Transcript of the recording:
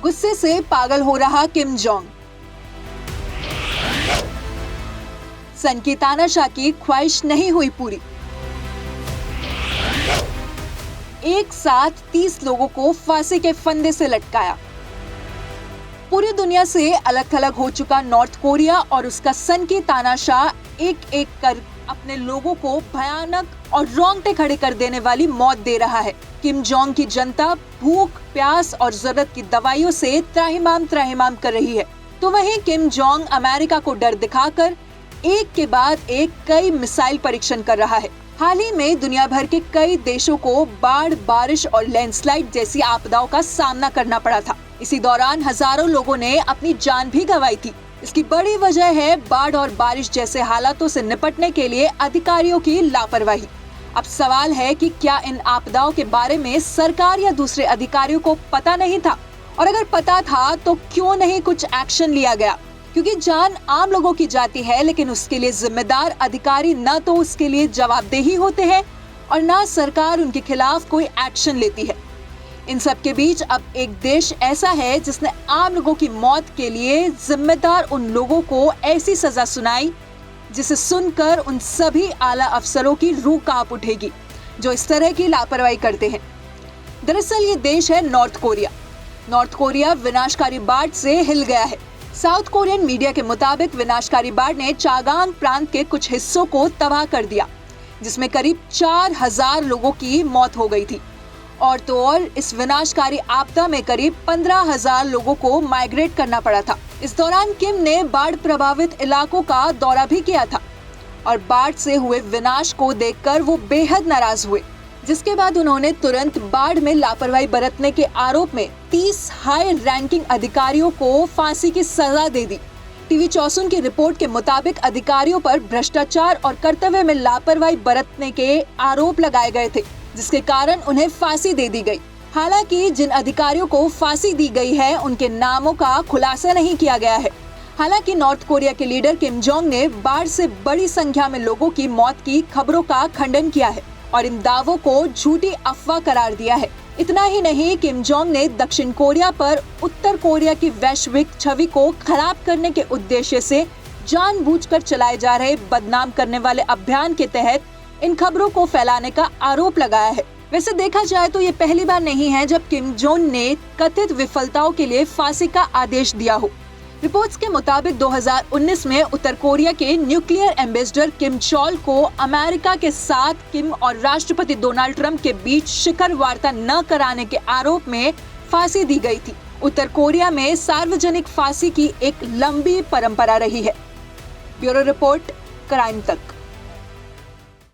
गुस्से से पागल हो रहा किम जोंग। सन की तानाशाह की ख्वाहिश नहीं हुई पूरी। एक साथ 30 लोगों को फांसी के फंदे से लटकाया। पूरी दुनिया से अलग थलग हो चुका नॉर्थ कोरिया और उसका सन की तानाशाह एक एक कर अपने लोगों को भयानक और रोंगटे खड़े कर देने वाली मौत दे रहा है। किम जोंग की जनता भूख, प्यास और जरूरत की दवाइयों से त्राहिमाम कर रही है, तो वहीं किम जोंग अमेरिका को डर दिखाकर एक के बाद एक कई मिसाइल परीक्षण कर रहा है। हाल ही में दुनिया भर के कई देशों को बाढ़, बारिश और लैंडस्लाइड जैसी आपदाओं का सामना करना पड़ा था। इसी दौरान हजारों लोगों ने अपनी जान भी गंवाई थी। इसकी बड़ी वजह है बाढ़ और बारिश जैसे हालातों से निपटने के लिए अधिकारियों की लापरवाही। अब सवाल है कि क्या इन आपदाओं के बारे में सरकार या दूसरे अधिकारियों को पता नहीं था, और अगर पता था तो क्यों नहीं कुछ एक्शन लिया गया? क्योंकि जान आम लोगों की जाती है, लेकिन उसके लिए जिम्मेदार अधिकारी न तो उसके लिए जवाबदेही होते हैं और न सरकार उनके खिलाफ कोई एक्शन लेती है। इन सब के बीच अब एक देश ऐसा है जिसने आम लोगों की मौत के लिए जिम्मेदार उन लोगों को ऐसी सजा सुनाई जिसे सुनकर उन सभी आला अफसरों की रूह कांप उठेगी जो इस तरह की लापरवाही करते हैं। दरअसल ये देश है नॉर्थ कोरिया। नॉर्थ कोरिया विनाशकारी बाढ़ से हिल गया है। साउथ कोरियन मीडिया के मुताबिक विनाशकारी बाढ़ ने चागांग प्रांत के कुछ हिस्सों को तबाह कर दिया, जिसमें करीब 4000 लोगों की मौत हो गई थी। और तो और इस विनाशकारी आपदा में करीब 15,000 लोगों को माइग्रेट करना पड़ा था। इस दौरान किम ने बाढ़ प्रभावित इलाकों का दौरा भी किया था और बाढ़ से हुए विनाश को देखकर वो बेहद नाराज हुए, जिसके बाद उन्होंने तुरंत बाढ़ में लापरवाही बरतने के आरोप में 30 हाई रैंकिंग अधिकारियों को फांसी की सजा दे दी। टीवी 64 की रिपोर्ट के मुताबिक अधिकारियों पर भ्रष्टाचार और कर्तव्य में लापरवाही बरतने के आरोप लगाए गए थे, जिसके कारण उन्हें फांसी दे दी गई। हालांकि जिन अधिकारियों को फांसी दी गई है उनके नामों का खुलासा नहीं किया गया है। हालांकि नॉर्थ कोरिया के लीडर किम जोंग ने बाढ़ से बड़ी संख्या में लोगों की मौत की खबरों का खंडन किया है और इन दावों को झूठी अफवाह करार दिया है। इतना ही नहीं, किम जोंग ने दक्षिण कोरिया पर उत्तर कोरिया की वैश्विक छवि को खराब करने के उद्देश्य से जानबूझकर चलाए जा रहे बदनाम करने वाले अभियान के तहत इन खबरों को फैलाने का आरोप लगाया है। वैसे देखा जाए तो ये पहली बार नहीं है जब किम जोंग ने कथित विफलताओं के लिए फांसी का आदेश दिया हो। रिपोर्ट्स के मुताबिक 2019 में उत्तर कोरिया के न्यूक्लियर एम्बेसडर किम चॉल को अमेरिका के साथ किम और राष्ट्रपति डोनाल्ड ट्रंप के बीच शिखर वार्ता न कराने के आरोप में फांसी दी गई थी। उत्तर कोरिया में सार्वजनिक फांसी की एक लंबी परंपरा रही है। ब्यूरो रिपोर्ट, क्राइम तक।